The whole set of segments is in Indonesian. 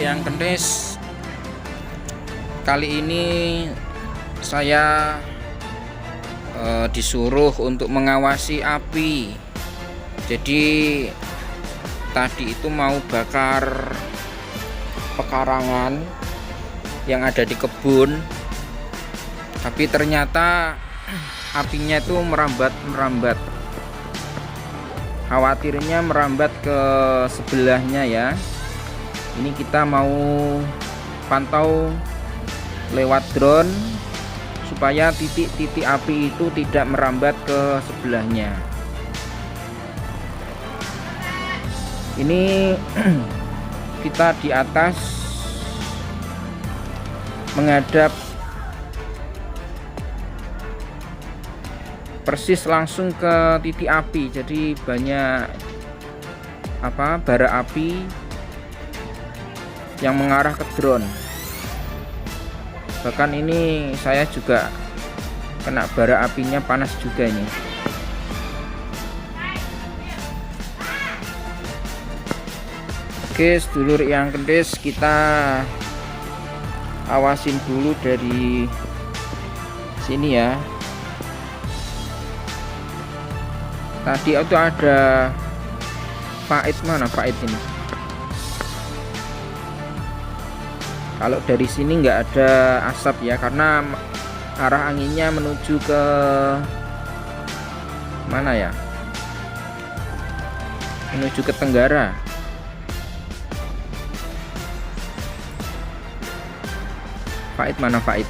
yang kentis. Kali ini saya disuruh untuk mengawasi api. Jadi tadi itu mau bakar pekarangan yang ada di kebun, tapi ternyata apinya itu merambat. Khawatirnya merambat ke sebelahnya ya. Ini kita mau pantau lewat drone supaya titik-titik api itu tidak merambat ke sebelahnya. Ini kita di atas menghadap persis langsung ke titik api, jadi banyak bara api yang mengarah ke drone. Bahkan ini saya juga kena bara apinya, panas juga ini. Oke sedulur yang kentis, kita awasin dulu dari sini ya. Tadi itu ada Faid, mana Faid ini? Kalau dari sini nggak ada asap ya, karena arah anginnya menuju ke mana ya? Menuju ke tenggara. Faid mana Faid?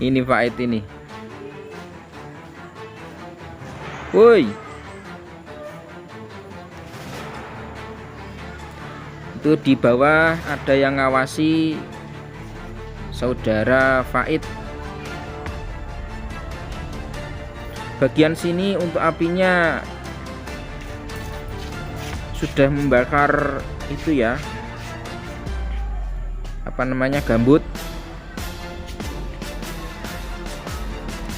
Ini Faid ini. Woi, itu di bawah ada yang ngawasi saudara Faid. Bagian sini untuk apinya sudah membakar itu ya, gambut.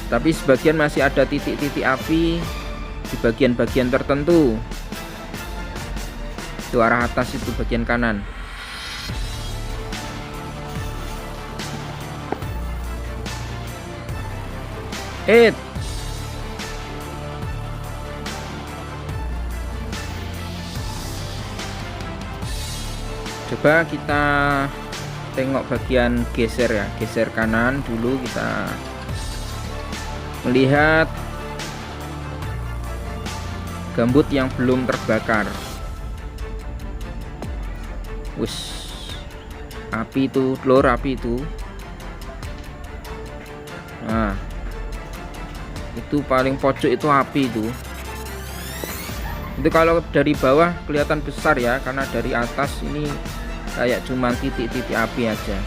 Tapi sebagian masih ada titik-titik api di bagian-bagian tertentu. Itu arah atas, itu bagian kanan. Coba kita tengok bagian geser ya, geser kanan dulu, kita melihat gambut yang belum terbakar. Wus, api itu, telur api itu. Nah, itu paling pojok itu api itu. Itu kalau dari bawah kelihatan besar ya, karena dari atas ini kayak cuma titik-titik api aja.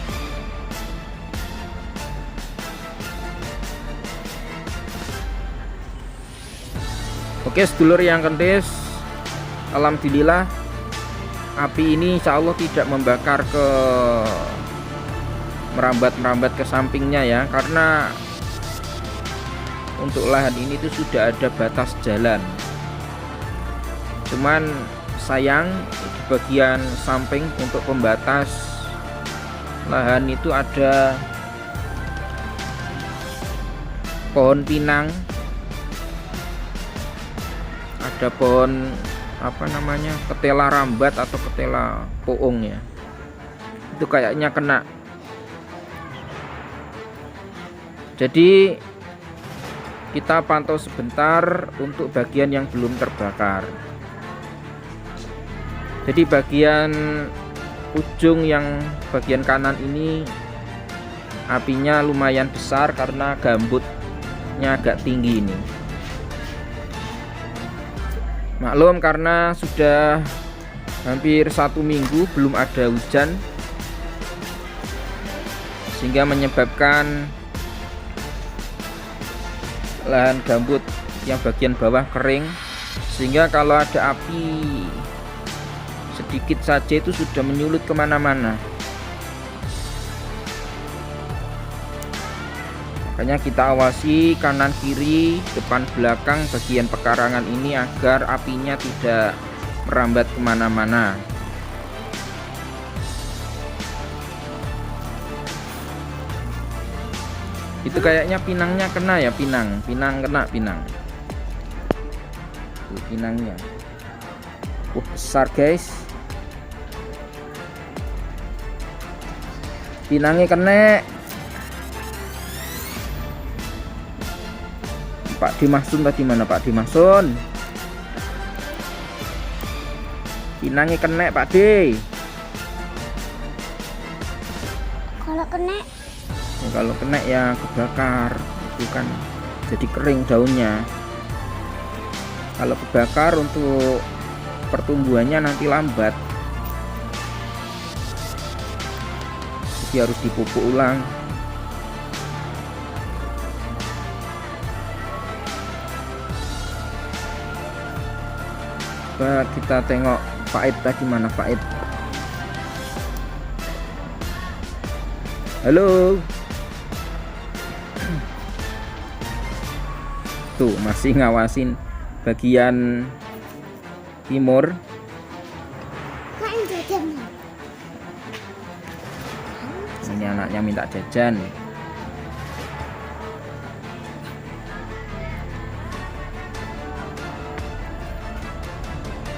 Oke sedulur yang kentis, alhamdulillah api ini insya Allah tidak membakar ke merambat ke sampingnya ya, karena untuk lahan ini itu sudah ada batas jalan. Cuman sayang di bagian samping untuk pembatas lahan itu ada pohon pinang, ada pohon ketela rambat atau ketela poong ya, itu kayaknya kena. Jadi kita pantau sebentar untuk bagian yang belum terbakar. Jadi bagian ujung yang bagian kanan ini apinya lumayan besar karena gambutnya agak tinggi ini. Maklum karena sudah hampir 1 minggu belum ada hujan, sehingga menyebabkan lahan gambut yang bagian bawah kering, sehingga kalau ada api sedikit saja itu sudah menyulut kemana-mana. Makanya kita awasi kanan kiri, depan belakang bagian pekarangan ini agar apinya tidak merambat kemana-mana. Itu kayaknya pinangnya kena ya, pinang kena pinang. Tuh pinangnya. Besar guys. Pinangnya kena. Pak Dimasun tadi mana Pak Dimasun? Pinangnya kena Pak D. Kalau kena? Ya, kalau kena ya kebakar, itu kan jadi kering daunnya. Kalau kebakar untuk pertumbuhannya nanti lambat, jadi harus dipupuk ulang. Coba kita tengok Faid tadi mana Faid. Halo. Tuh masih ngawasin bagian timur. Kan jajan. Ini anaknya minta jajan.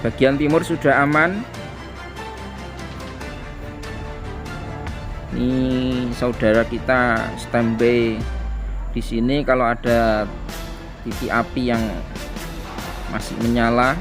Bagian timur sudah aman. Ini saudara kita standby di sini kalau ada titik api yang masih menyala.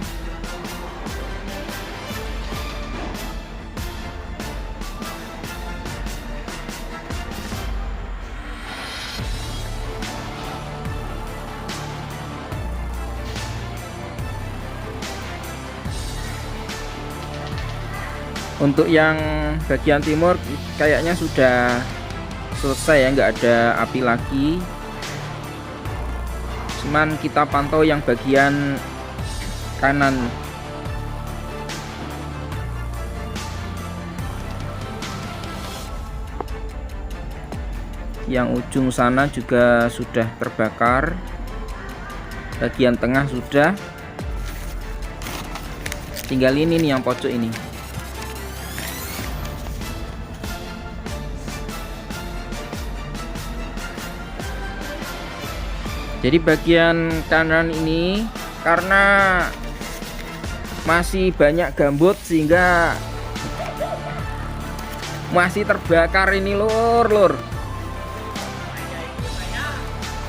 Untuk yang bagian timur kayaknya sudah selesai ya, nggak ada api lagi. Cuman kita pantau yang bagian kanan. Yang ujung sana juga sudah terbakar. Bagian tengah sudah. Tinggal ini nih yang pojok ini. Jadi bagian kanan ini karena masih banyak gambut sehingga masih terbakar ini lur.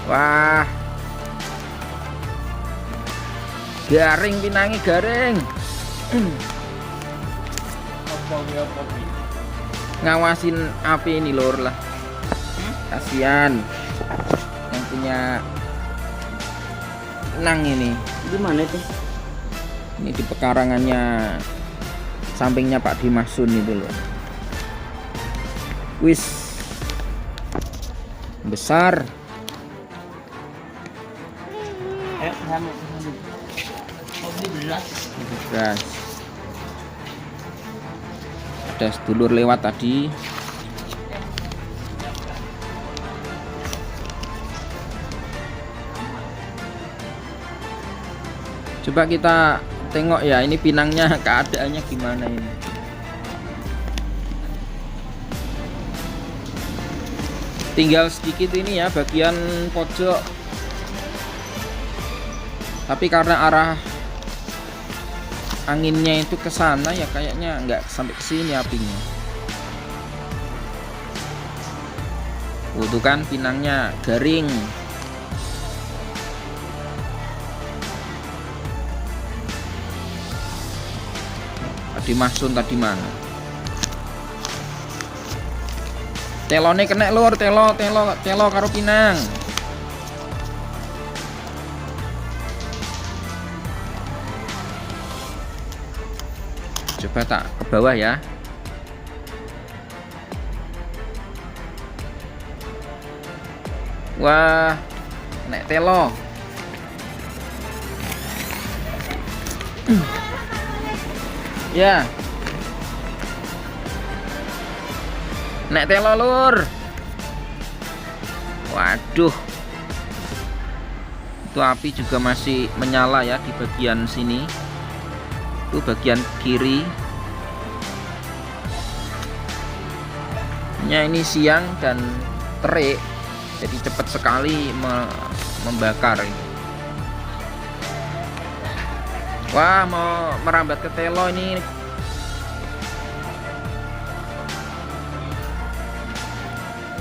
Wah, garing pinangi garing. Ngawasin api ini lur lah. Kasihan yang punya nang ini. Gimana itu? Ini di pekarangannya sampingnya Pak Dimasun itu loh. Wis besar. Beras. Ada sedulur lewat tadi. Coba kita tengok ya, ini pinangnya keadaannya gimana ini. Tinggal sedikit ini ya bagian pojok. Tapi karena arah anginnya itu ke sana ya kayaknya nggak sampai ke sini apinya. Tuh kan pinangnya garing. Dimasun tadi mana? Telone kena lur, telo karo pinang. Coba tak ke bawah ya. Wah, nek telo. Ya. Nek telo lur. Waduh. Itu api juga masih menyala ya di bagian sini. Itu bagian kiri. Ini siang dan terik. jadi cepat sekali membakar ini. Wah, mau merambat ke telo ini.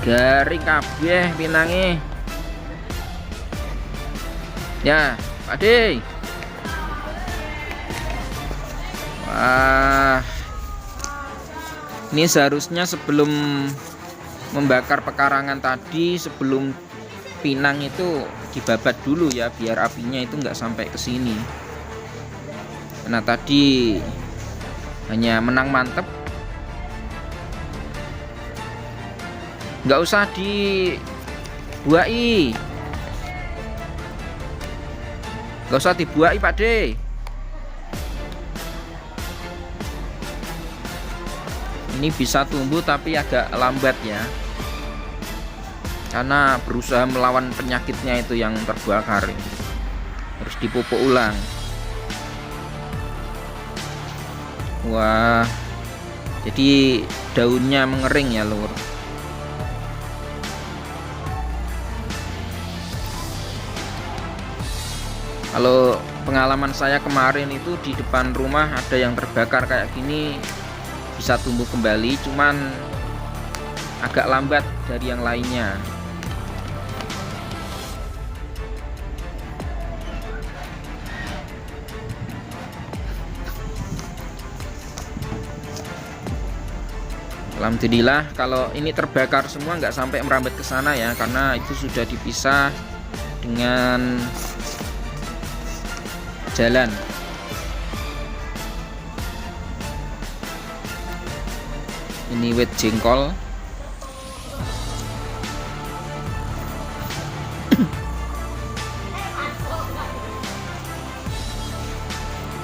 Garing kabeh pinange. Ya, Pak De. Wah. Ini seharusnya sebelum membakar pekarangan tadi, sebelum pinang itu dibabat dulu ya, biar apinya itu nggak sampai ke sini. Nah, tadi hanya menang mantep. Nggak usah dibuai. Nggak usah dibuai, Pak De. Ini bisa tumbuh tapi agak lambat ya, karena berusaha melawan penyakitnya itu yang terbakar. Harus dipupuk ulang. Wah, jadi daunnya mengering ya, Lur. Kalau pengalaman saya kemarin itu di depan rumah ada yang terbakar kayak gini, bisa tumbuh kembali, cuman agak lambat dari yang lainnya. Alhamdulillah kalau ini terbakar semua, nggak sampai merambat ke sana ya, karena itu sudah dipisah dengan jalan. Ini wit jengkol.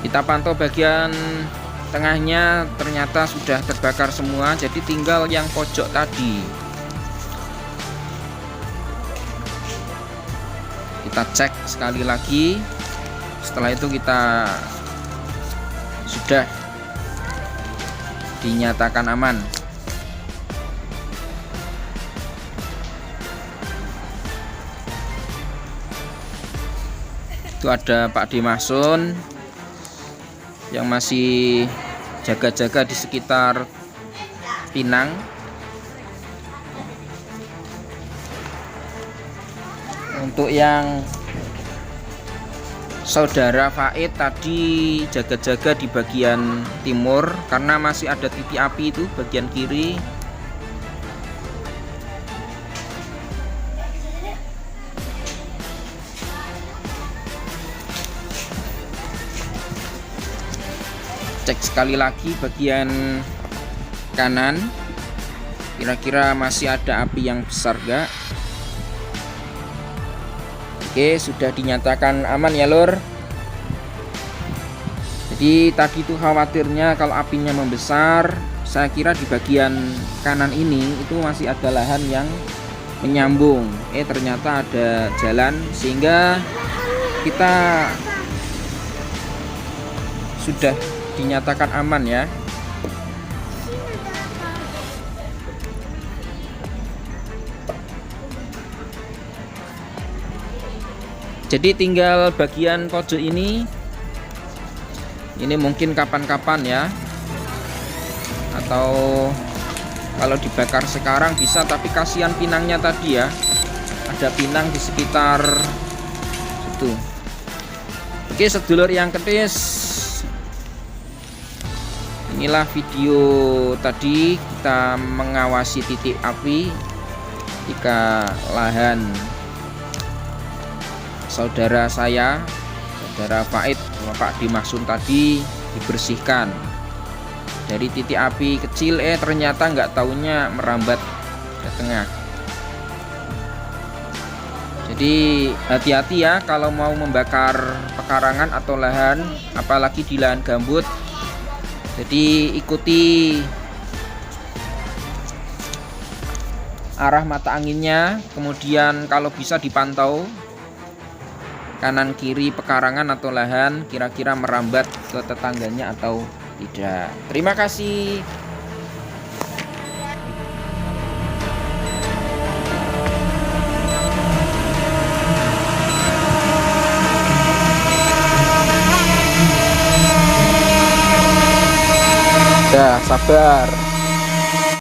Kita pantau bagian tengahnya, ternyata sudah terbakar semua, jadi tinggal yang pojok tadi. Kita cek sekali lagi. Setelah itu kita sudah dinyatakan aman. Itu ada Pak Dimasun yang masih jaga-jaga di sekitar pinang. Untuk yang saudara Faid tadi jaga-jaga di bagian timur, karena masih ada titik api itu bagian kiri. Cek sekali lagi bagian kanan, kira-kira masih ada api yang besar gak? Oke, sudah dinyatakan aman ya, Lur. Jadi tadi tuh khawatirnya kalau apinya membesar, saya kira di bagian kanan ini itu masih ada lahan yang menyambung. Ternyata ada jalan, sehingga kita sudah dinyatakan aman ya. Jadi tinggal bagian pojok ini mungkin kapan-kapan ya, atau kalau dibakar sekarang bisa, tapi kasihan pinangnya tadi ya, ada pinang di sekitar situ. Oke sedulur yang ketis, inilah video tadi kita mengawasi titik api jika lahan saudara saya, saudara Faid, Pak Dimasun tadi dibersihkan dari titik api kecil, ternyata nggak taunya merambat ke tengah. Jadi hati-hati ya kalau mau membakar pekarangan atau lahan, apalagi di lahan gambut. Jadi ikuti arah mata anginnya, kemudian kalau bisa dipantau kanan kiri pekarangan atau lahan kira-kira merambat ke tetangganya atau tidak. Terima kasih. sabar.